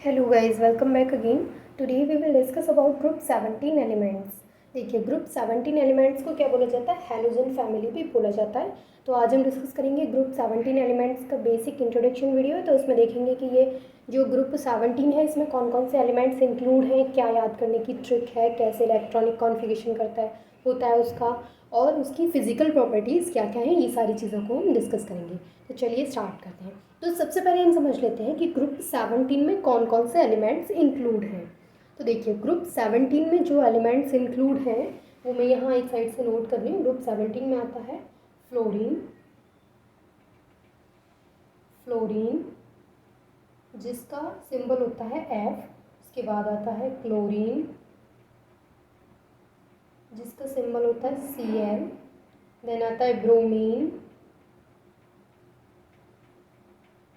Hello guys, welcome back again. Today we will discuss about group 17 elements. देखिए, group 17 elements को क्या बोला जाता है? हैलोजन फैमिली भी बोला जाता है। तो आज हम डिस्कस करेंगे ग्रुप 17 एलिमेंट्स का बेसिक इंट्रोडक्शन वीडियो है। तो उसमें देखेंगे कि ये जो ग्रुप 17 है इसमें कौन कौन से एलिमेंट्स इंक्लूड हैं, क्या याद करने की ट्रिक है, कैसे इलेक्ट्रॉनिक कॉन्फ़िगरेशन होता है उसका, और उसकी फ़िज़िकल प्रॉपर्टीज़ क्या क्या हैं, ये सारी चीज़ों को हम डिस्कस करेंगे। तो चलिए स्टार्ट करते हैं। तो सबसे पहले हम समझ लेते हैं कि ग्रुप 17 में कौन कौन से एलिमेंट्स इंक्लूड हैं। तो देखिए, ग्रुप 17 में जो एलिमेंट्स इंक्लूड हैं वो मैं यहाँ एक साइड से नोट कर रही हूँ। ग्रुप 17 में आता है फ्लोरीन, जिसका सिंबल होता है F। उसके बाद आता है क्लोरीन, जिसका सिंबल होता है Cl। देन आता है ब्रोमीन,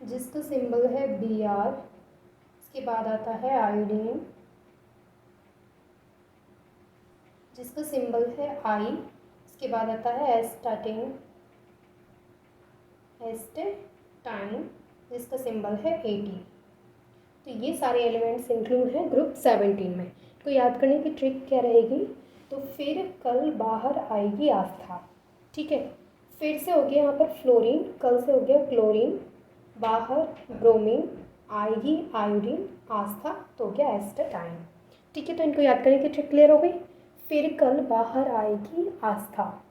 जिसका सिंबल है Br। इसके बाद आता है आयोडीन, जिसका सिंबल है I। इसके बाद आता है एस्टाटाइन, जिसका सिंबल है At। तो ये सारे एलिमेंट्स इंक्लूड हैं ग्रुप 17 में। तो याद करने की ट्रिक क्या रहेगी? तो फिर कल बाहर आएगी आस्था। ठीक है, फिर से हो गया यहाँ पर फ्लोरीन, कल से हो गया क्लोरीन, बाहर ब्रोमीन, आएगी आयोडीन, आस्था तो हो गया एस्टाटाइन। ठीक है, तो इनको याद करने की ट्रिक क्लियर हो गई। फिर कल बाहर आएगी आस्था।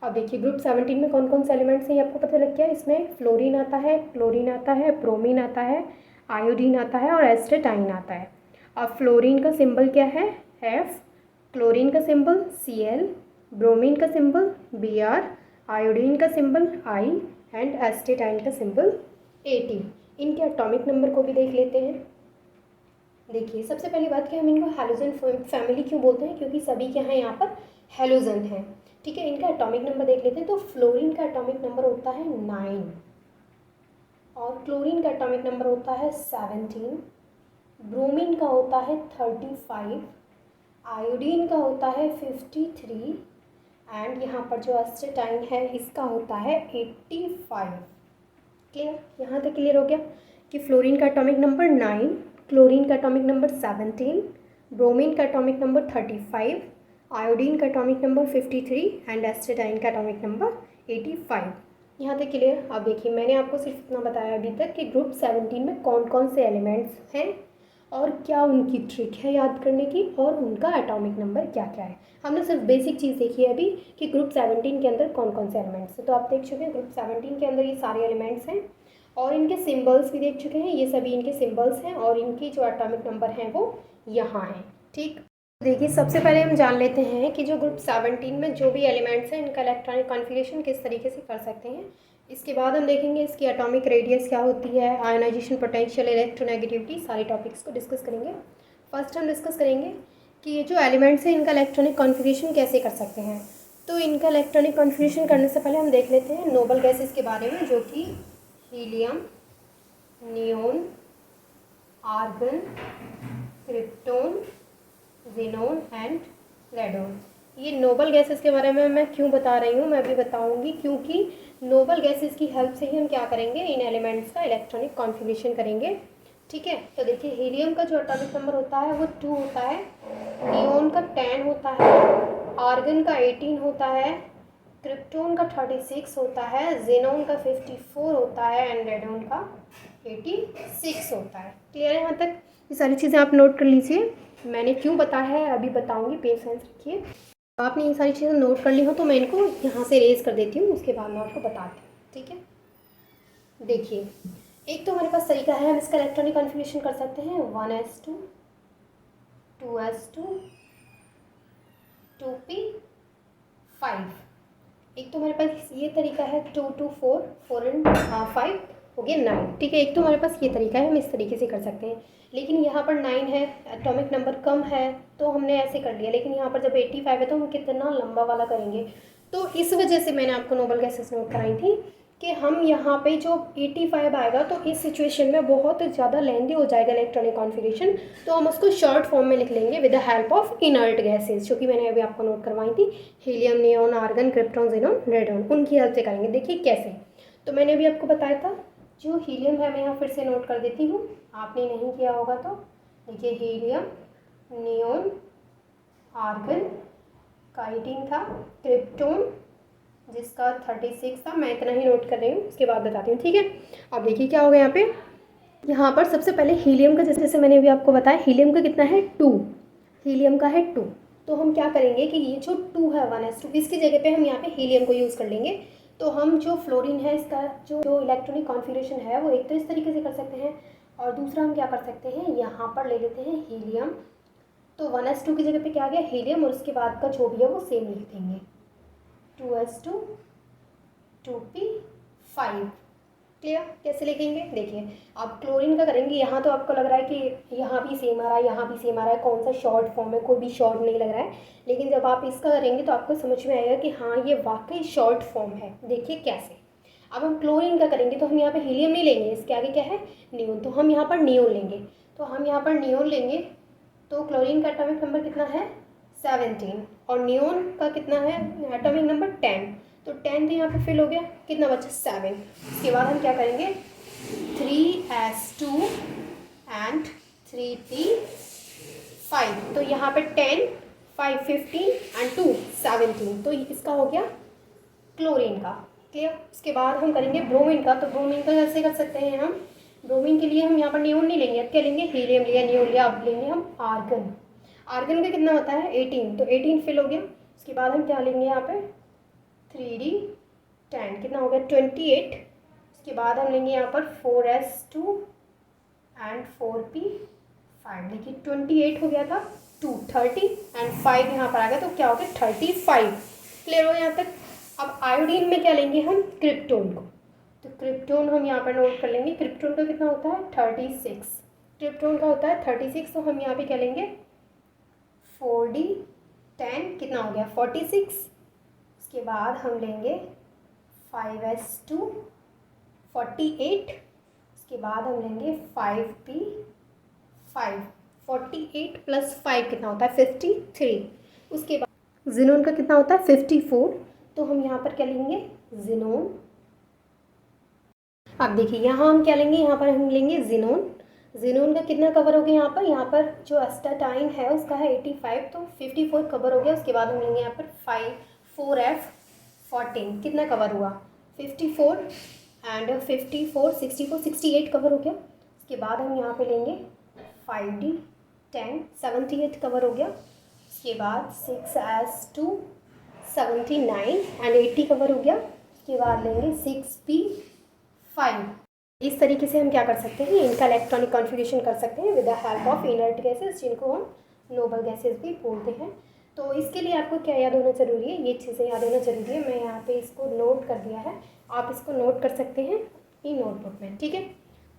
अब देखिए, ग्रुप 17 में कौन कौन से एलिमेंट्स हैं ये आपको पता लग गया। इसमें फ्लोरीन आता है, क्लोरीन आता है, ब्रोमीन आता है, आयोडीन आता है और एस्टाटाइन आता है। अब फ्लोरीन का सिंबल क्या है? F, क्लोरीन का सिंबल Cl, ब्रोमीन का सिंबल Br, आयोडीन का सिंबल I एंड एस्टाटाइन का सिंबल At। इनके एटॉमिक नंबर को भी देख लेते हैं। देखिए, सबसे पहली बात कि हम इनको हैलोजन फैमिली क्यों बोलते हैं? क्योंकि सभी के यहाँ पर हैलोजन हैं। ठीक है, इनका एटॉमिक नंबर देख लेते हैं। तो फ्लोरीन का एटॉमिक नंबर होता है 9 और क्लोरीन का एटॉमिक नंबर होता है 17, ब्रोमीन का होता है 35, आयोडीन का होता है 53 एंड यहाँ पर जो एस्टाटाइन है इसका होता है 85। क्लियर? यहाँ तक क्लियर हो गया कि फ्लोरीन का एटॉमिक नंबर 9, क्लोरीन का एटॉमिक नंबर 17, ब्रोमीन का एटॉमिक नंबर 35, आयोडीन का एटॉमिक नंबर 53 एंड एस्टाटाइन का एटॉमिक नंबर 85। यहाँ तक क्लियर? अब देखिए, मैंने आपको सिर्फ इतना बताया अभी तक कि ग्रुप 17 में कौन कौन से एलिमेंट्स हैं और क्या उनकी ट्रिक है याद करने की, और उनका एटॉमिक नंबर क्या क्या है। हमने सिर्फ बेसिक चीज़ देखी है अभी कि ग्रुप 17 के अंदर कौन कौन से एलिमेंट्स हैं। तो आप देख चुके हैं ग्रुप 17 के अंदर ये सारे एलिमेंट्स हैं और इनके सिंबल्स भी देख चुके हैं। ये सभी इनके सिंबल्स हैं और इनकी जो एटॉमिक नंबर हैं वो यहाँ हैं। ठीक, देखिए, सबसे पहले हम जान लेते हैं कि जो ग्रुप 17 में जो भी एलिमेंट्स हैं इनका इलेक्ट्रॉनिक कॉन्फ़िगरेशन किस तरीके से कर सकते हैं। इसके बाद हम देखेंगे इसकी एटॉमिक रेडियस क्या होती है, आयोनाइजेशन पोटेंशियल, इलेक्ट्रोनेगेटिविटी, सारे टॉपिक्स को डिस्कस करेंगे। फर्स्ट हम डिस्कस करेंगे कि ये जो एलिमेंट्स हैं इनका इलेक्ट्रॉनिक कॉन्फ़िगरेशन कैसे कर सकते हैं। तो इनका इलेक्ट्रॉनिक कॉन्फ़िगरेशन करने से पहले हम देख लेते हैं नोबल गैसेस के बारे में, जो कि helium, neon, argon, krypton, xenon and radon. ये नोबल गैसेस के बारे में मैं क्यों बता रही हूँ, मैं अभी बताऊँगी। क्योंकि नोबल गैसेस की हेल्प से ही हम क्या करेंगे, इन एलिमेंट्स का इलेक्ट्रॉनिक कॉन्फ़िगरेशन करेंगे। ठीक है, तो देखिए, हीलियम का जो एटॉमिक नंबर होता है वो 2 होता है, नियोन का 10 होता है, आर्गन का 18 होता है, क्रिप्टोन का 36 होता है, ज़ेनॉन का 54 होता है एंड रेडोन का 86 होता है। क्लियर है यहाँ तक? ये सारी चीज़ें आप नोट कर लीजिए। मैंने क्यों बताया है अभी बताऊंगी, पेशेंस रखिए। आपने ये सारी चीज़ें नोट कर ली हो तो मैं इनको यहाँ से रेज कर देती हूँ, उसके बाद मैं आपको बताती हूँ। ठीक है, देखिए, एक तो हमारे पास तरीका है, हम इसका इलेक्ट्रॉनिक कॉन्फ़िगरेशन कर सकते हैं 1s2, 2s2, 2p5। एक तो हमारे पास ये तरीका है 2 2 4, 4 एंड 5 हो गया 9। ठीक है, एक तो हमारे पास ये तरीका है, हम इस तरीके से कर सकते हैं। लेकिन यहाँ पर 9 है, एटॉमिक नंबर कम है तो हमने ऐसे कर लिया। लेकिन यहाँ पर जब 85 है तो हम कितना लंबा वाला करेंगे। तो इस वजह से मैंने आपको नोबल गैसेस नोट कराई थी कि हम यहाँ पे जो 85 आएगा तो इस सिचुएशन में बहुत ज़्यादा लेंदी हो जाएगा इलेक्ट्रॉनिक कॉन्फ़िगरेशन। तो हम उसको शॉर्ट फॉर्म में लिख लेंगे with the help of inert gases, जो कि मैंने अभी आपको नोट करवाई थी। Helium, neon, argon, krypton, xenon, radon, उनकी हेल्प से करेंगे। देखिए कैसे, तो मैंने अभी आपको बताया था, जो हीलियम है मैं यहाँ फिर से नोट कर देती हूँ। आपने नहीं किया होगा तो देखिए, हीलियम, नियोन, आर्गन, काइटिन था, क्रिप्टोन जिसका 36 था। मैं इतना ही नोट कर रही हूँ, उसके बाद बताती हूँ, ठीक है। अब देखिए क्या होगा यहाँ पे, यहाँ पर सबसे पहले हीलियम का, जैसे मैंने अभी आपको बताया, हीलियम का कितना है 2, हीलियम का है 2। तो हम क्या करेंगे कि ये जो 2 है 1s2, इसकी जगह पे हम यहाँ पे हीलियम को यूज़ कर लेंगे। तो हम जो फ्लोरीन है इसका जो इलेक्ट्रॉनिक कॉन्फ़िगरेशन है वो एक तो इस तरीके से कर सकते हैं, और दूसरा हम क्या कर सकते हैं, यहाँ पर ले लेते हैं हीलियम। तो 1s2 की जगह पे क्या आ गया, हीलियम, और उसके बाद का जो भी है वो सेम लिख देंगे, 2s2 2p5। क्लियर, कैसे लिखेंगे, देखिए आप क्लोरीन का करेंगे, यहाँ तो आपको लग रहा है कि यहाँ भी सेम आ रहा है, यहाँ भी सेम आ रहा है, कौन सा शॉर्ट फॉर्म है, कोई भी शॉर्ट नहीं लग रहा है। लेकिन जब आप इसका करेंगे तो आपको समझ में आएगा कि हाँ ये वाकई शॉर्ट फॉर्म है। देखिए कैसे, अब हम क्लोरीन का करेंगे तो हम यहाँ पे हीलियम नहीं लेंगे, इसके आगे क्या है, नियोन, तो हम यहाँ पर नियोन लेंगे। तो हम यहाँ पर नियोन लेंगे, तो क्लोरीन का एटॉमिक नंबर कितना है 17, और नियोन का कितना है एटॉमिक नंबर 10। तो 10 तो यहाँ पे फिल हो गया, कितना बचा 7। उसके बाद हम क्या करेंगे, 3s2 एंड 3p5। तो यहाँ पे 10, 5 15 एंड 2 17। तो इसका हो गया क्लोरीन का। क्लियर, उसके बाद हम करेंगे ब्रोमीन का। तो ब्रोमीन का कैसे कर सकते हैं हम, ब्रोमीन के लिए हम यहाँ पर नियोन नहीं लेंगे, अब क्या लेंगे, हीलियम लिया, नियोन लिया, अब लेंगे हम आर्गन। आर्गन का कितना होता है 18, तो 18 फिल हो गया। उसके बाद हम क्या लेंगे यहाँ पे 3d10, कितना हो गया 28। उसके बाद हम लेंगे यहाँ पर 4s2 एंड 4p5। देखिए 28 हो गया था, 2 30 एंड 5 यहाँ पर आ गया, तो क्या हो गया 35। क्लियर हो यहाँ तक। अब आयोडीन में क्या लेंगे हम, क्रिप्टोन को। तो क्रिप्टोन हम यहाँ पर नोट कर लेंगे, क्रिप्टोन का कितना होता है 36, क्रिप्टोन का होता है 36। तो हम यहाँ पे क्या लेंगे 4d10, कितना हो गया 46। उसके बाद हम लेंगे 5s2 48। उसके बाद हम लेंगे 5p5। 48 प्लस 5 कितना होता है 53। उसके बाद जिनोन का कितना होता है 54। तो हम यहाँ पर क्या लेंगे जिनोन। अब देखिए यहाँ हम क्या लेंगे, यहाँ पर हम लेंगे जिनोन। जिनोन का कितना कवर हो गया यहाँ पर जो एस्टाटाइन है उसका है 85, तो 54 कवर हो गया। उसके बाद हम लेंगे यहाँ पर 4f14, कितना कवर हुआ 54 एंड 54 64 68 कवर हो गया। उसके बाद हम यहाँ पे लेंगे 5d10 78 कवर हो गया। उसके बाद 6s2 79 एंड 80 कवर हो गया। उसके बाद लेंगे 6p5। इस तरीके से हम क्या कर सकते हैं, इनका इलेक्ट्रॉनिक कॉन्फ़िगरेशन कर सकते हैं with the help of inert gases, जिनको हम नोबल गैसेस भी बोलते हैं। तो इसके लिए आपको क्या याद होना ज़रूरी है, ये चीज़ें याद होना ज़रूरी है। मैं यहाँ पे इसको नोट कर दिया है, आप इसको नोट कर सकते हैं इन नोटबुक में, ठीक है।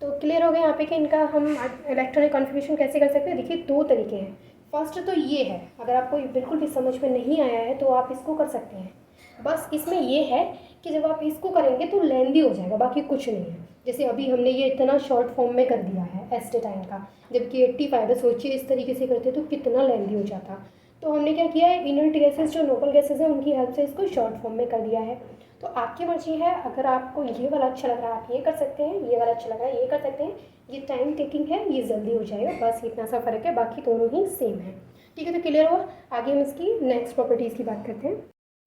तो क्लियर हो गया यहाँ पे कि इनका हम इलेक्ट्रॉनिक कॉन्फ़िगरेशन कैसे कर सकते हैं। देखिए 2 तरीके हैं। फर्स्ट तो ये है, अगर आपको बिल्कुल भी समझ में नहीं आया है तो आप इसको कर सकते हैं। बस इसमें ये है कि जब आप इसको करेंगे तो लेंदी हो जाएगा, बाकी कुछ नहीं है। जैसे अभी हमने ये इतना शॉर्ट फॉर्म में कर दिया है एस्टेटाइन का, जबकि 85 है। सोचिए इस तरीके से करते तो कितना लेंदी हो जाता। तो हमने क्या किया है, इनर्ट गैसेस जो नोबल गैसेस हैं उनकी हेल्प से इसको शॉर्ट फॉर्म में कर दिया है। तो आपकी मर्जी है, अगर आपको ये वाला अच्छा लग रहा है आप ये कर सकते हैं, ये वाला अच्छा लग रहा है ये कर सकते हैं। ये टाइम टेकिंग है, ये जल्दी हो जाएगा, बस इतना सा फ़र्क है, बाकी दोनों ही सेम है, ठीक है। तो क्लियर हुआ। आगे हम इसकी नेक्स्ट प्रॉपर्टीज़ की बात करते हैं।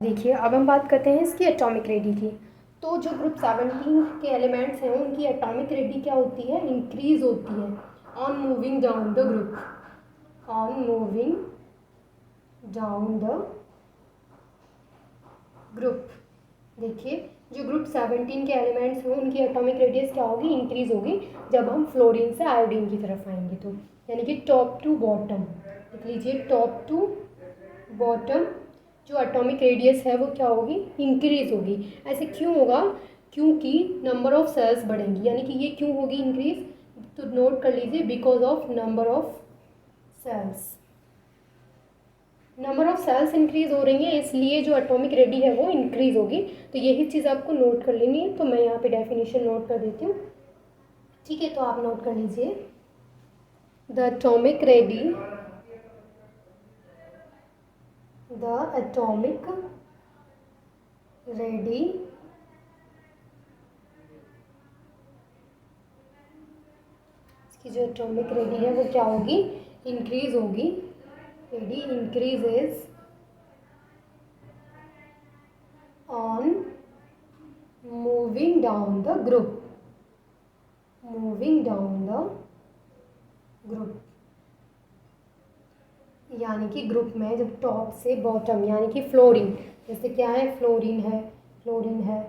देखिए अब हम बात करते हैं इसकी एटॉमिक रेडी की। तो जो ग्रुप 17 के एलिमेंट्स हैं उनकी एटॉमिक रेडी क्या होती है, इंक्रीज होती है on moving down the group, on moving down the group. देखिए जो ग्रुप 17 के एलिमेंट्स हैं उनकी एटॉमिक रेडियस क्या होगी, इंक्रीज होगी जब हम फ्लोरीन से आयोडीन की तरफ आएंगे। तो यानी कि टॉप टू बॉटम, देख लीजिए टॉप टू बॉटम जो एटॉमिक रेडियस है वो क्या होगी, इंक्रीज होगी। ऐसे क्यों होगा, क्योंकि नंबर ऑफ सेल्स बढ़ेंगी। यानी कि ये क्यों होगी इंक्रीज, तो नोट कर लीजिए because of number of shells. Number of shells increase हो रही हैं इसलिए जो एटॉमिक रेडी है वो इंक्रीज होगी। तो यही चीज़ आपको नोट कर लेनी है। तो मैं यहाँ पे डेफिनेशन नोट कर देती हूँ, ठीक है। तो आप नोट कर लीजिए, the atomic ready, the atomic ready इसकी जो एटॉमिक रेडी है वो क्या होगी, इंक्रीज होगी। Ready increases on moving down the group, moving down the group, यानी कि ग्रुप में जब टॉप से बॉटम यानी कि फ्लोरीन, जैसे क्या है, फ्लोरीन है,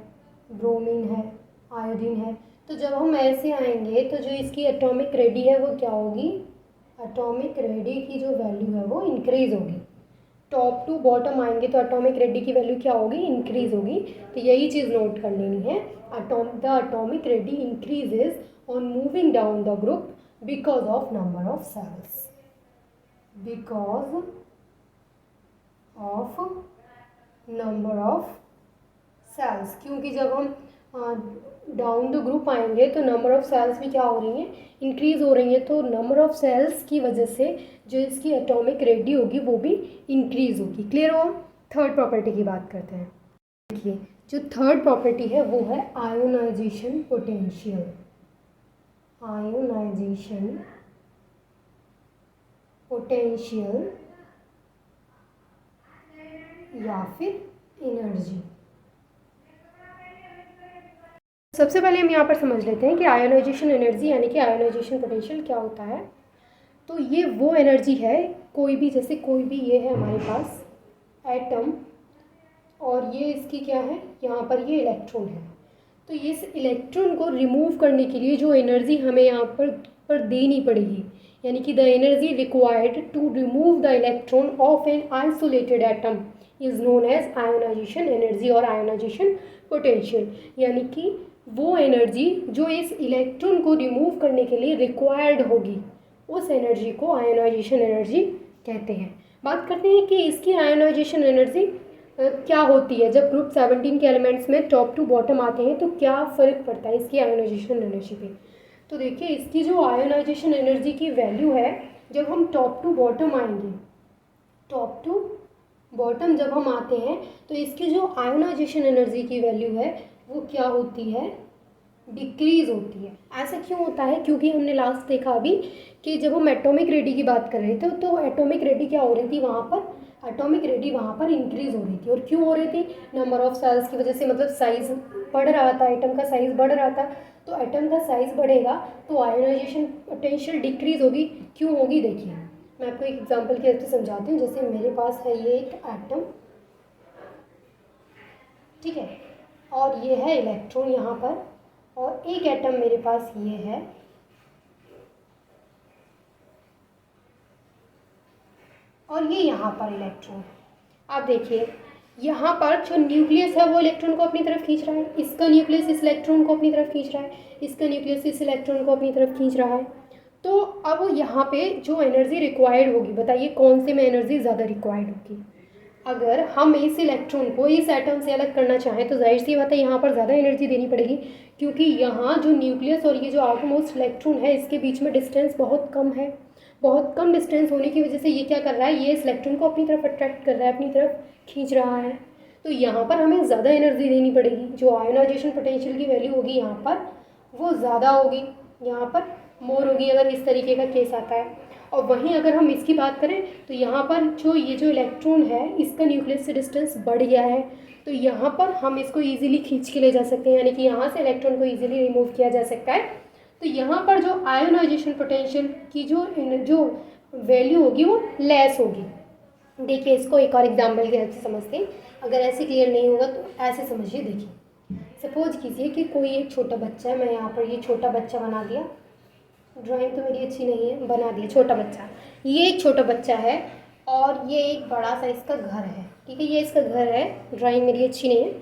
ब्रोमीन है, आयोडीन है, तो जब हम ऐसे आएंगे तो जो इसकी एटॉमिक रेडी है वो क्या होगी, एटॉमिक रेडी की जो वैल्यू है वो इंक्रीज होगी। टॉप टू बॉटम आएंगे तो एटॉमिक रेडी की वैल्यू क्या होगी, इंक्रीज होगी। तो यही चीज़ नोट कर लेनी है, the atomic radii increases on moving down the group because of number of shells, because of number of shells, क्योंकि जब हम डाउन द ग्रुप आएंगे तो नंबर ऑफ सेल्स भी क्या हो रही हैं, इंक्रीज हो रही हैं। तो नंबर ऑफ सेल्स की वजह से जो इसकी एटॉमिक रेडी होगी वो भी इंक्रीज होगी। क्लियर हुआ। थर्ड प्रॉपर्टी की बात करते हैं। देखिए जो थर्ड प्रॉपर्टी है वो है आयोनाइजेशन पोटेंशियल, आयोनाइजेशन पोटेंशियल या फिर एनर्जी। सबसे पहले हम यहाँ पर समझ लेते हैं कि आयोनाइजेशन एनर्जी यानी कि आयोनाइजेशन पोटेंशियल क्या होता है। तो ये वो एनर्जी है, कोई भी, जैसे कोई भी ये है हमारे पास एटम और ये इसकी क्या है, यहाँ पर ये इलेक्ट्रॉन है, तो ये इस इलेक्ट्रॉन को रिमूव करने के लिए जो एनर्जी हमें यहाँ पर देनी पड़ेगी, यानी कि the energy required to remove the electron of an isolated atom is known as ionization energy और आयोनाइजेशन पोटेंशियल। यानी कि वो एनर्जी जो इस इलेक्ट्रॉन को रिमूव करने के लिए रिक्वायर्ड होगी, उस एनर्जी को आयोनाइजेशन एनर्जी कहते हैं। बात करते हैं कि इसकी आयोनाइजेशन एनर्जी क्या होती है। जब ग्रुप 17 के एलिमेंट्स में टॉप टू बॉटम आते हैं तो क्या फ़र्क पड़ता है इसकी आयोनाइजेशन एनर्जी पे। तो देखिए इसकी जो आयोनाइजेशन एनर्जी की वैल्यू है, जब हम टॉप टू बॉटम आएंगे, टॉप टू बॉटम जब हम आते हैं तो इसकी जो आयोनाइजेशन एनर्जी की वैल्यू है वो क्या होती है, डिक्रीज़ होती है। ऐसा क्यों होता है, क्योंकि हमने लास्ट देखा अभी कि जब हम एटॉमिक रेडी की बात कर रहे थे तो एटॉमिक रेडी क्या हो रही थी वहाँ पर, एटॉमिक रेडी वहाँ पर इंक्रीज़ हो रही थी। और क्यों हो रही थी, नंबर ऑफ सेल्स की वजह से, मतलब साइज़ बढ़ रहा था, एटम का साइज़ बढ़ रहा था। तो एटम का साइज़ बढ़ेगा तो आयोनाइजेशन पोटेंशियल डिक्रीज़ होगी। क्यों होगी, देखिए मैं आपको एक एग्जांपल की हेल्प से समझाती हूँ। जैसे मेरे पास है ये एक एटम, ठीक है, और ये है इलेक्ट्रॉन यहाँ पर, और एक एटम मेरे पास ये है, और ये यहाँ पर इलेक्ट्रॉन। आप देखिए यहाँ पर जो न्यूक्लियस है वो इलेक्ट्रॉन को अपनी तरफ खींच रहा है, इसका न्यूक्लियस इस इलेक्ट्रॉन को अपनी तरफ खींच रहा है, इसका न्यूक्लियस इस इलेक्ट्रॉन को अपनी तरफ खींच रहा है। तो अब यहाँ पे जो एनर्जी रिक्वायर्ड होगी, बताइए कौन से में एनर्जी ज़्यादा रिक्वायर्ड होगी। अगर हम इस इलेक्ट्रॉन को इस एटम से अलग करना चाहें तो जाहिर सी बात है यहाँ पर ज़्यादा एनर्जी देनी पड़ेगी, क्योंकि यहाँ जो न्यूक्लियस और ये जो आउटर मोस्ट इलेक्ट्रॉन है इसके बीच में डिस्टेंस बहुत कम है। बहुत कम डिस्टेंस होने की वजह से ये क्या कर रहा है, ये इस इलेक्ट्रॉन को अपनी तरफ अट्रैक्ट कर रहा है, अपनी तरफ खींच रहा है। तो यहाँ पर हमें ज़्यादा एनर्जी देनी पड़ेगी। जो आयोनाइजेशन पोटेंशियल की वैल्यू होगी यहाँ पर वो ज़्यादा होगी, यहाँ पर मोर होगी अगर इस तरीके का केस आता है। और वहीं अगर हम इसकी बात करें तो यहाँ पर जो ये जो इलेक्ट्रॉन है इसका न्यूक्लियस से डिस्टेंस बढ़ गया है, तो यहाँ पर हम इसको ईजिली खींच के ले जा सकते हैं, यानी कि यहाँ से इलेक्ट्रॉन को ईजिली रिमूव किया जा सकता है। तो यहाँ पर जो आयोनाइजेशन पोटेंशियल की जो वैल्यू होगी वो लेस होगी। देखिए इसको एक और एग्जाम्पल की हेल्प से समझते हैं, अगर ऐसे क्लियर नहीं होगा तो ऐसे समझिए। देखिए सपोज कीजिए कि कोई एक छोटा बच्चा है, मैं यहाँ पर ये छोटा बच्चा बना दिया, ड्राइंग तो मेरी अच्छी नहीं है, बना दिया छोटा बच्चा। ये एक छोटा बच्चा है और ये एक बड़ा सा इसका घर है, ठीक है, ये इसका घर है, ड्राइंग मेरी अच्छी नहीं है,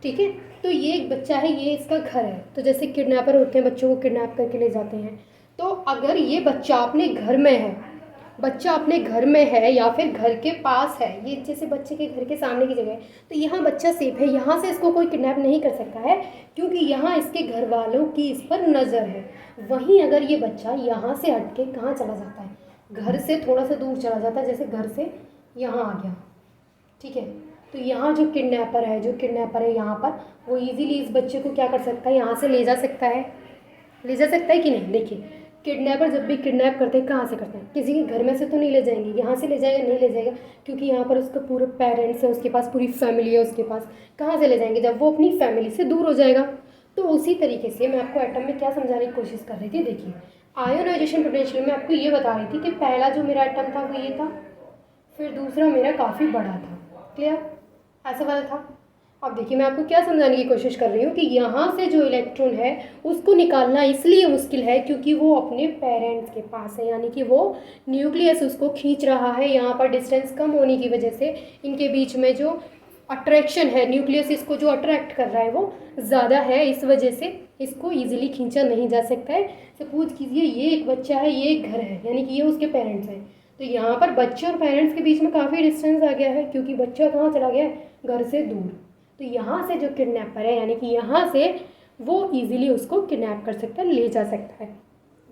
ठीक है। तो ये एक बच्चा है, ये इसका घर है। तो जैसे किडनैपर होते हैं, बच्चों को किडनैप करके ले जाते हैं, तो अगर ये बच्चा अपने घर में है, बच्चा अपने घर में है या फिर घर के पास है, ये जैसे बच्चे के घर के सामने की जगह है, तो यहाँ बच्चा सेफ है, यहाँ से इसको कोई किडनैप नहीं कर सकता है, क्योंकि यहाँ इसके घर वालों की इस पर नज़र है। वहीं अगर ये बच्चा यहाँ से हट के कहाँ चला जाता है, घर से थोड़ा सा दूर चला जाता है, जैसे घर से यहाँ आ गया, ठीक है, तो यहाँ जो किडनैपर है यहाँ पर, वो इजीली इस बच्चे को क्या कर सकता है, यहाँ से ले जा सकता है, ले जा सकता है कि नहीं। देखिए किडनैपर जब भी किडनैप करते हैं कहाँ से करते हैं, किसी के घर में से तो नहीं ले जाएंगे, यहाँ से ले जाएगा नहीं ले जाएगा, क्योंकि यहाँ पर उसका पूरे पेरेंट्स है, उसके पास पूरी फैमिली है, उसके पास कहाँ से ले जाएंगे जब वो अपनी फैमिली से दूर हो जाएगा। तो उसी तरीके से मैं आपको एटम में क्या समझाने की कोशिश कर रही थी, देखिए आयोनाइजेशन पोटेंशियल में आपको ये बता रही थी कि पहला जो मेरा एटम था वो ये था, फिर दूसरा मेरा काफ़ी बड़ा था, क्लियर, ऐसा वाला था। अब देखिए मैं आपको क्या समझाने की कोशिश कर रही हूँ कि यहाँ से जो इलेक्ट्रॉन है उसको निकालना इसलिए मुश्किल है क्योंकि वो अपने पेरेंट्स के पास है, यानी कि वो न्यूक्लियस उसको खींच रहा है। यहाँ पर डिस्टेंस कम होने की वजह से इनके बीच में जो अट्रैक्शन है, न्यूक्लियस इसको जो अट्रैक्ट कर रहा है वो ज़्यादा है, इस वजह से इसको ईजिली खींचा नहीं जा सकता है। सपोज कीजिए ये एक बच्चा है, ये एक घर है, यानी कि ये उसके पेरेंट्स हैं, तो यहाँ पर बच्चे और पेरेंट्स के बीच में काफ़ी डिस्टेंस आ गया है क्योंकि बच्चा कहाँ चला गया है, घर से दूर। तो यहाँ से जो किडनैपर है, यानी कि यहाँ से वो इजीली उसको किडनैप कर सकता है, ले जा सकता है।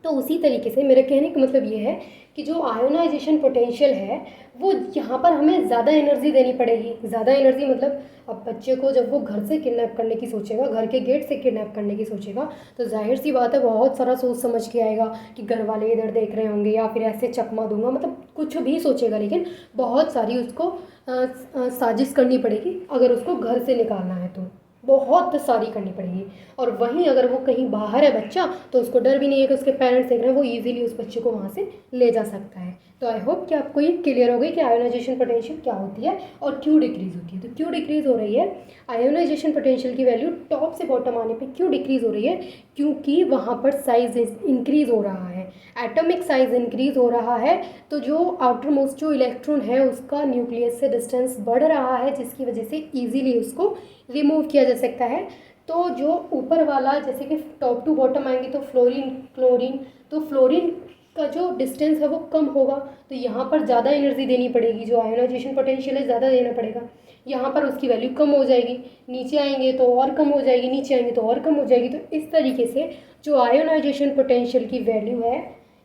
तो उसी तरीके से मेरे कहने का मतलब ये है कि जो आयोनाइजेशन पोटेंशियल है वो यहाँ पर हमें ज़्यादा एनर्जी देनी पड़ेगी। ज़्यादा एनर्जी मतलब अब बच्चे को जब वो घर से किडनैप करने की सोचेगा, घर के गेट से किडनैप करने की सोचेगा, तो जाहिर सी बात है बहुत सारा सोच समझ के आएगा कि घर वाले इधर देख रहे होंगे या फिर ऐसे चकमा दूंगा, मतलब कुछ भी सोचेगा, लेकिन बहुत सारी उसको साजिश करनी पड़ेगी अगर उसको घर से निकालना है तो बहुत सारी करनी पड़ेगी। और वहीं अगर वो कहीं बाहर है बच्चा तो उसको डर भी नहीं है कि उसके पेरेंट्स देख रहे हैं, वो इजीली उस बच्चे को वहाँ से ले जा सकता है। तो आई होप कि आपको ये क्लियर हो गई कि आयोनाइजेशन पोटेंशियल क्या होती है और क्यों डिक्रीज़ होती है। तो क्यों डिक्रीज़ हो रही है आयोनाइजेशन पोटेंशियल की वैल्यू टॉप से बॉटम आने पे क्यों डिक्रीज़ हो रही है, क्योंकि वहाँ पर साइज इंक्रीज़ हो रहा है, एटॉमिक साइज इंक्रीज़ हो रहा है। तो जो आउटर मोस्ट जो इलेक्ट्रॉन है उसका न्यूक्लियस से डिस्टेंस बढ़ रहा है, जिसकी वजह से ईजिली उसको रिमूव किया जा सकता है। तो जो ऊपर वाला जैसे कि टॉप टू बॉटम आएंगे तो फ्लोरीन क्लोरीन, तो फ्लोरीन का जो डिस्टेंस है वो कम होगा, तो यहाँ पर ज़्यादा एनर्जी देनी पड़ेगी, जो आयोनाइजेशन पोटेंशियल है ज़्यादा देना पड़ेगा, यहाँ पर उसकी वैल्यू कम हो जाएगी, नीचे आएंगे तो और कम हो जाएगी, नीचे आएंगे तो और कम हो जाएगी। तो इस तरीके से जो आयोनाइजेशन पोटेंशियल की वैल्यू है,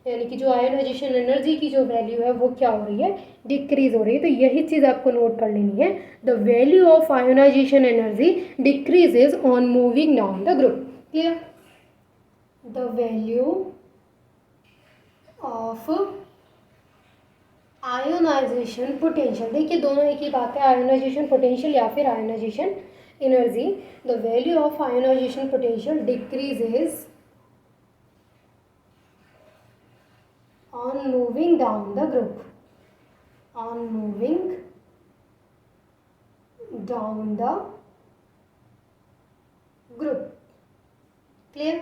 यानी कि जो आयोनाइजेशन एनर्जी की जो वैल्यू है वो क्या हो रही है, डिक्रीज हो रही है। तो यही चीज़ आपको नोट कर लेनी है, the value of ionization energy decreases on moving down the group, clear, the value of ionization potential, देखिए दोनों एक ही बात है, आयोनाइजेशन पोटेंशियल या फिर ionization energy, the value of ionization potential decreases on moving down the group, on moving down the group, clear.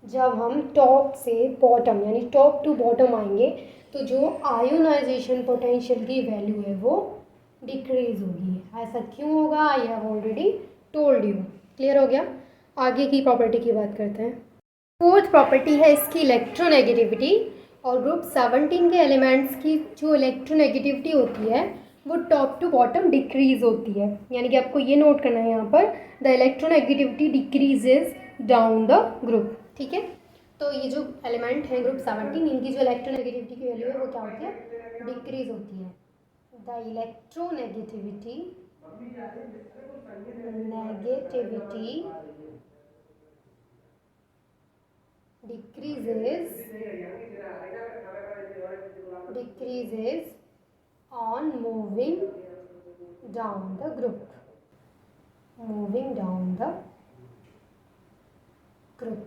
जब हम top से बॉटम यानी टॉप टू बॉटम आएंगे तो जो आयोनाइजेशन पोटेंशियल की वैल्यू है वो डिक्रीज होगी। ऐसा क्यों होगा, I have already told you, clear हो गया। आगे की प्रॉपर्टी की बात करते हैं। फोर्थ प्रॉपर्टी है इसकी इलेक्ट्रोनेगेटिविटी, और ग्रुप 17 के एलिमेंट्स की जो इलेक्ट्रोनेगेटिविटी होती है वो टॉप टू बॉटम डिक्रीज होती है, यानी कि आपको ये नोट करना है यहाँ पर, the electronegativity decreases down the group, ठीक है। तो ये जो एलिमेंट है ग्रुप 17, इनकी जो इलेक्ट्रोनेगेटिविटी की वैल्यू है वो क्या होती है, डिक्रीज होती है। The electronegativity decreases on moving down the group, moving down the group।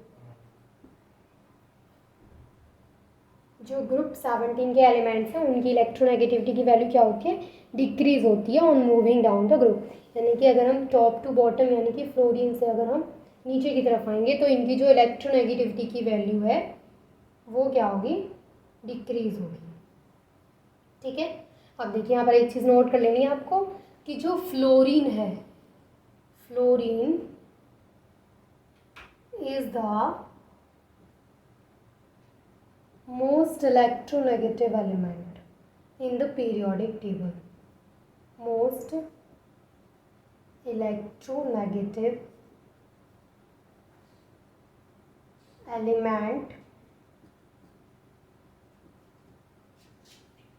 जो ग्रुप 17 के एलिमेंट्स हैं उनकी इलेक्ट्रोनेगेटिविटी की वैल्यू क्या होती है, डिक्रीज होती है on moving down the group, यानी कि अगर हम टॉप टू बॉटम यानी कि फ्लोरीन से अगर हम नीचे की तरफ आएंगे तो इनकी जो इलेक्ट्रोनेगेटिविटी की वैल्यू है वो क्या होगी, डिक्रीज होगी, ठीक है। अब देखिए यहाँ पर एक चीज़ नोट कर लेनी है आपको कि जो फ्लोरीन है, fluorine is the most electronegative element in the periodic table, most electronegative element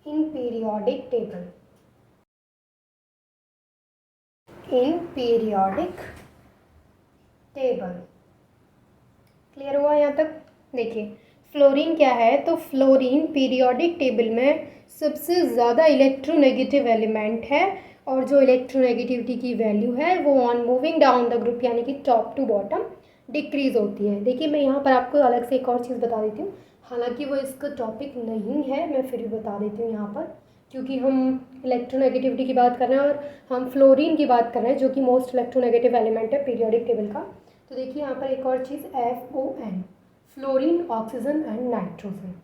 in periodic table, in periodic table, clear हुआ यहाँ तक। देखिए फ्लोरीन क्या है, तो फ्लोरीन पीरियोडिक टेबल में सबसे ज़्यादा इलेक्ट्रोनेगेटिव एलिमेंट है और जो इलेक्ट्रोनेगेटिविटी की वैल्यू है वो on moving down the group यानी कि टॉप टू बॉटम डिक्रीज होती है। देखिए मैं यहाँ पर आपको अलग से एक और चीज़ बता देती हूँ, हालांकि वो इसका टॉपिक नहीं है, मैं फिर भी बता देती हूँ यहाँ पर, क्योंकि हम इलेक्ट्रोनेगेटिविटी की बात कर रहे हैं और हम फ्लोरीन की बात कर रहे हैं जो कि मोस्ट इलेक्ट्रोनेगेटिव एलिमेंट है पीरियोडिक टेबल का। तो देखिए यहाँ पर एक और चीज़ FON, fluorine, oxygen and nitrogen,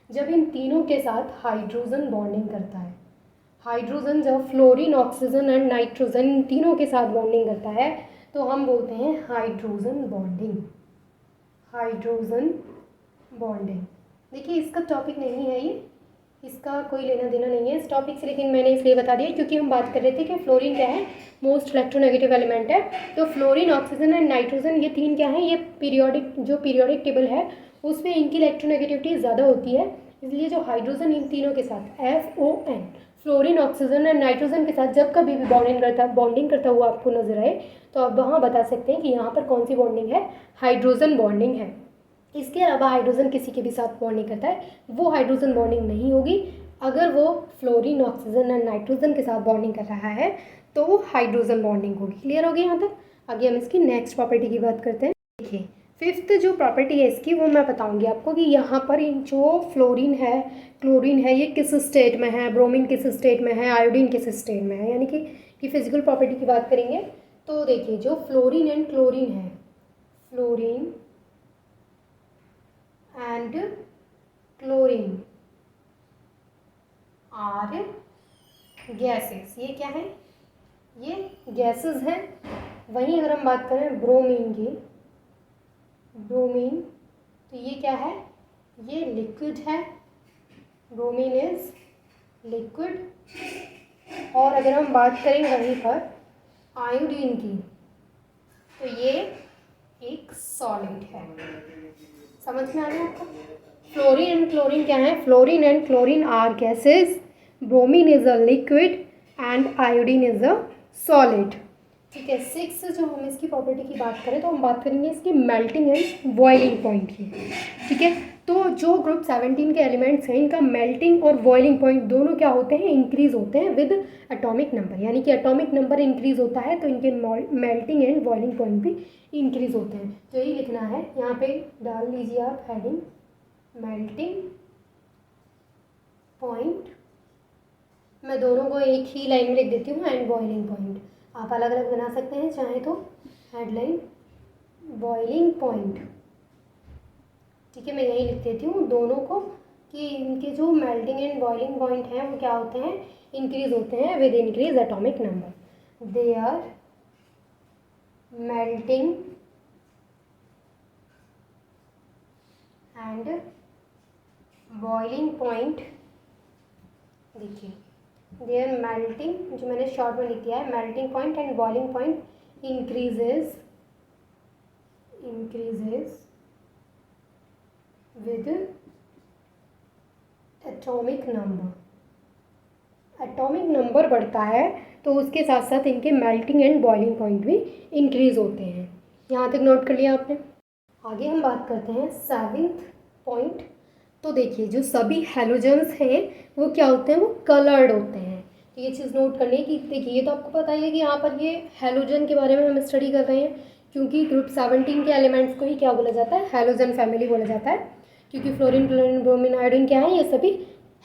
जब इन तीनों के साथ हाइड्रोजन बॉन्डिंग करता है, हाइड्रोजन जब fluorine, oxygen and nitrogen in तीनों के साथ बॉन्डिंग करता है तो हम बोलते हैं हाइड्रोजन बॉन्डिंग, हाइड्रोजन बॉन्डिंग। देखिए इसका टॉपिक नहीं है ये, इसका कोई लेना देना नहीं है इस टॉपिक से, लेकिन मैंने इसलिए बता दिया क्योंकि हम बात कर रहे थे कि फ्लोरीन क्या है, मोस्ट इलेक्ट्रोनेगेटिव एलिमेंट है। तो फ्लोरीन, ऑक्सीजन एंड नाइट्रोजन ये तीन क्या है, ये पीरियोडिक, जो पीरियोडिक टेबल है उसमें इनकी इलेक्ट्रोनेगेटिविटी ज़्यादा होती है, इसलिए जो हाइड्रोजन इन तीनों के साथ FON, fluorine, oxygen and nitrogen के साथ जब कभी भी बॉन्डिंग करता हुआ आपको नजर आए तो आप वहाँ बता सकते हैं कि यहाँ पर कौन सी बॉन्डिंग है, हाइड्रोजन बॉन्डिंग है। इसके अलावा हाइड्रोजन किसी के भी साथ बॉन्डिंग करता है वो हाइड्रोजन बॉन्डिंग नहीं होगी, अगर वो फ्लोरीन, ऑक्सीजन एंड नाइट्रोजन के साथ बॉन्डिंग कर रहा है तो वो हाइड्रोजन बॉन्डिंग होगी। क्लियर होगी यहाँ तक? आगे हम इसकी नेक्स्ट प्रॉपर्टी की बात करते हैं। देखिए फिफ्थ जो प्रॉपर्टी है इसकी वो मैं बताऊंगी आपको कि यहाँ पर जो फ्लोरीन है, क्लोरीन है, ये किस स्टेट में है, ब्रोमीन किस स्टेट में है, आयोडीन किस स्टेट में है, यानी कि फिजिकल प्रॉपर्टी की बात करेंगे तो देखिए जो फ्लोरीन एंड क्लोरीन है, fluorine and chlorine are gases, ये क्या है, ये गैसेस हैं। वहीं अगर हम बात करें ब्रोमीन की, ब्रोमीन तो ये क्या है, ये लिक्विड है, ब्रोमीन इज लिक्विड। और अगर हम बात करें वहीं पर आयोडीन की तो ये एक सॉलिड है। समझ में आ गया आपको? फ्लोरीन एंड क्लोरीन क्या है, fluorine and chlorine are gases, bromine is a liquid and iodine is a solid. ठीक है, सिक्स जो हम इसकी प्रॉपर्टी की बात करें तो हम बात करेंगे इसकी मेल्टिंग एंड बॉइलिंग पॉइंट की। ठीक है, तो जो ग्रुप 17 के एलिमेंट्स हैं इनका मेल्टिंग और बॉइलिंग पॉइंट दोनों क्या होते हैं, इंक्रीज होते हैं विद एटॉमिक नंबर, यानी कि एटॉमिक नंबर इंक्रीज होता है तो इनके मेल्टिंग एंड बॉइलिंग पॉइंट भी इंक्रीज होते हैं। तो यही लिखना है, यहाँ पे डाल लीजिए आप हेडिंग मेल्टिंग पॉइंट, मैं दोनों को एक ही लाइन में लिख देती हूँ, एंड बॉइलिंग पॉइंट आप अलग अलग बना सकते हैं चाहे तो, हेडलाइन बॉइलिंग पॉइंट। ठीक है, मैं यही लिख देती हूँ दोनों को कि इनके जो मेल्टिंग एंड बॉइलिंग पॉइंट हैं वो क्या होते हैं, इंक्रीज होते हैं with increase atomic number. They are melting and boiling point, देखिए देयर मेल्टिंग, जो मैंने शॉर्ट में लिख दिया है, melting point and boiling point increases with atomic number. Atomic number बढ़ता है तो उसके साथ साथ इनके मेल्टिंग एंड बॉइलिंग पॉइंट भी इंक्रीज होते हैं। यहाँ तक नोट कर लिया आपने? आगे हम बात करते हैं सेवेंथ पॉइंट। तो देखिए जो सभी हैलोजेंस हैं वो क्या होते हैं, वो कलर्ड होते हैं। तो ये चीज़ नोट करने की, देखिए ये तो आपको पता ही है कि यहाँ पर ये हैलोजन के बारे में हम स्टडी कर रहे हैं, क्योंकि ग्रुप 17 के एलिमेंट्स को ही क्या बोला जाता है, हैलोजन फैमिली बोला जाता है, क्योंकि फ्लोरीन, क्लोरीन, ब्रोमीन, आयोडीन क्या है, ये सभी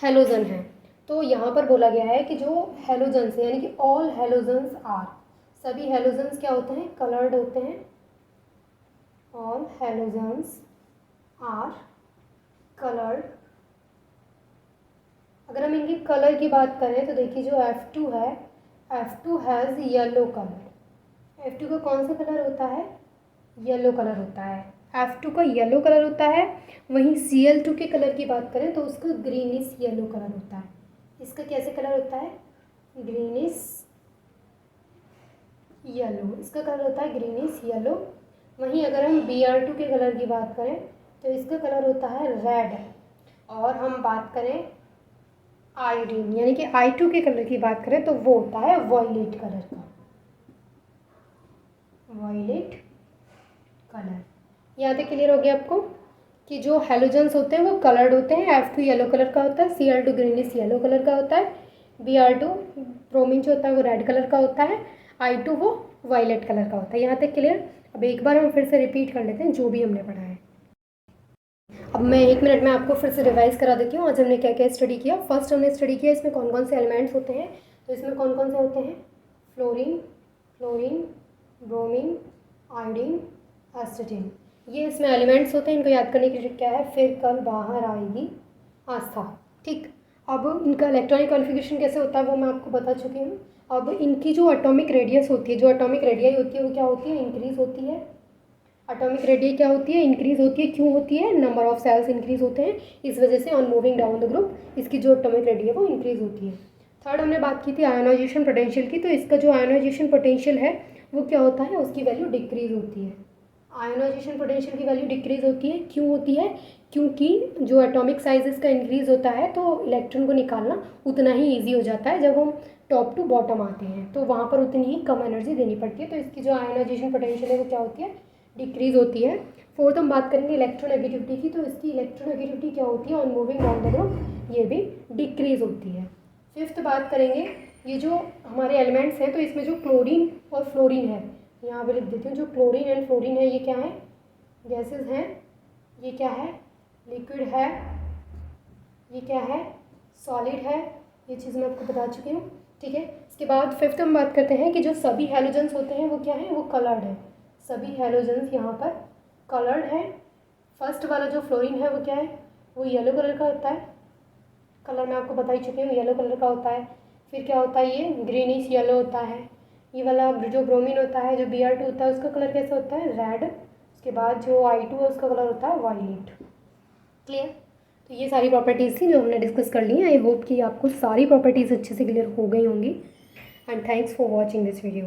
हैलोजन हैं। तो यहाँ पर बोला गया है कि जो हैलोजेंस है यानी कि ऑल हैलोजेंस आर, सभी हैलोजेंस क्या होते हैं, कलर्ड होते हैं। All halogens are coloured. अगर हम इनकी कलर की बात करें तो देखिए जो F2 है, F2 has yellow colour. F2 का कौन सा कलर होता है, येलो कलर होता है, F2 का येलो कलर होता है। वहीं Cl2 के कलर की बात करें तो उसका ग्रीनिश येलो कलर होता है। इसका कैसे कलर होता है, ग्रीनिश येलो, इसका कलर होता है ग्रीनिश येलो। वहीं अगर हम Br2 के कलर की बात करें तो इसका कलर होता है रेड। और हम बात करें आयोडीन यानी कि I2 के कलर की बात करें तो वो होता है वॉयलेट कलर का, वॉयलेट कलर। यहाँ तक क्लियर हो गया आपको? कि जो हेलोजन्स होते हैं वो कलर्ड होते हैं। F2 येलो कलर का होता है, Cl2 ग्रीनिश येलो कलर का होता है, Br2 ब्रोमीन जो होता है वो रेड कलर का होता है, I2 वो वायलेट कलर का होता है। यहाँ तक क्लियर। अब एक बार हम फिर से रिपीट कर लेते हैं जो भी हमने पढ़ा है। अब मैं 1 मिनट में आपको फिर से रिवाइज करा देती हूँ आज हमने क्या क्या स्टडी किया। फर्स्ट हमने स्टडी किया इसमें कौन कौन से एलिमेंट्स होते हैं। तो इसमें कौन कौन से होते हैं, फ्लोरीन, क्लोरीन, ब्रोमीन, आयोडीन, एसिटिन, ये इसमें एलिमेंट्स होते हैं। इनको याद करने की ट्रिक क्या है, फिर कल बाहर आएगी आस्था। ठीक, अब इनका इलेक्ट्रॉनिक कॉन्फ़िगरेशन कैसे होता है वो मैं आपको बता चुकी हूँ। अब इनकी जो एटॉमिक रेडियस होती है, जो एटॉमिक रेडियाई होती है वो क्या होती है, इंक्रीज़ होती है। एटॉमिक रेडियस क्या होती है, इंक्रीज़ होती है। क्यों होती है, नंबर ऑफ सेल्स इंक्रीज़ होते हैं, इस वजह से on moving down the group इसकी जो एटॉमिक रेडियस है वो इंक्रीज़ होती है। थर्ड हमने बात की थी आयोनाइजेशन पोटेंशियल की। तो इसका जो आयोनाइजेशन पोटेंशियल है वो क्या होता है, उसकी वैल्यू डिक्रीज़ होती है। आयोनाइजेशन पोटेंशियल की वैल्यू डिक्रीज़ होती है। क्यों होती है, क्योंकि जो एटॉमिक साइज इसका इंक्रीज़ होता है तो इलेक्ट्रॉन को निकालना उतना ही ईजी हो जाता है। जब हम टॉप टू बॉटम आते हैं तो वहाँ पर उतनी ही कम एनर्जी देनी पड़ती है। तो इसकी जो आयोनाइजेशन पोटेंशियल है वो क्या होती है, डिक्रीज़ होती है। फोर्थ हम बात करेंगे इलेक्ट्रोनेगेटिविटी की। तो इसकी इलेक्ट्रोनेगेटिविटी क्या होती है, on moving down the group ये भी डिक्रीज़ होती है। फिफ्थ बात करेंगे ये जो हमारे एलिमेंट्स हैं तो इसमें जो क्लोरीन और फ्लोरीन है, यहाँ पे लिख देती हूँ, जो क्लोरीन एंड फ्लोरीन है ये क्या है, गैसेस हैं। ये क्या है, लिक्विड है। ये क्या है, सॉलिड है। ये चीज़ मैं आपको बता चुकी हूँ। ठीक है, इसके बाद फिफ्थ हम बात करते हैं कि जो सभी हैलोजेंस होते हैं वो क्या है, वो कलर्ड है। सभी हैलोजेंस यहाँ पर कलर्ड है। फर्स्ट वाला जो फ्लोरीन है वो क्या है, वो येलो कलर का होता है। कलर मैं आपको बता ही चुकी हूँ, येलो कलर का होता है। फिर क्या होता है, ये ग्रीनिश येलो होता है। ये वाला जो ब्रोमीन होता है, जो Br2 होता है, उसका कलर कैसा होता है, रेड। उसके बाद जो I2 है उसका कलर होता है वायलेट। क्लियर। तो ये सारी प्रॉपर्टीज़ थी जो हमने डिस्कस कर ली हैं। आई होप कि आपको सारी प्रॉपर्टीज़ अच्छे से क्लियर हो गई होंगी। And thanks for watching this video.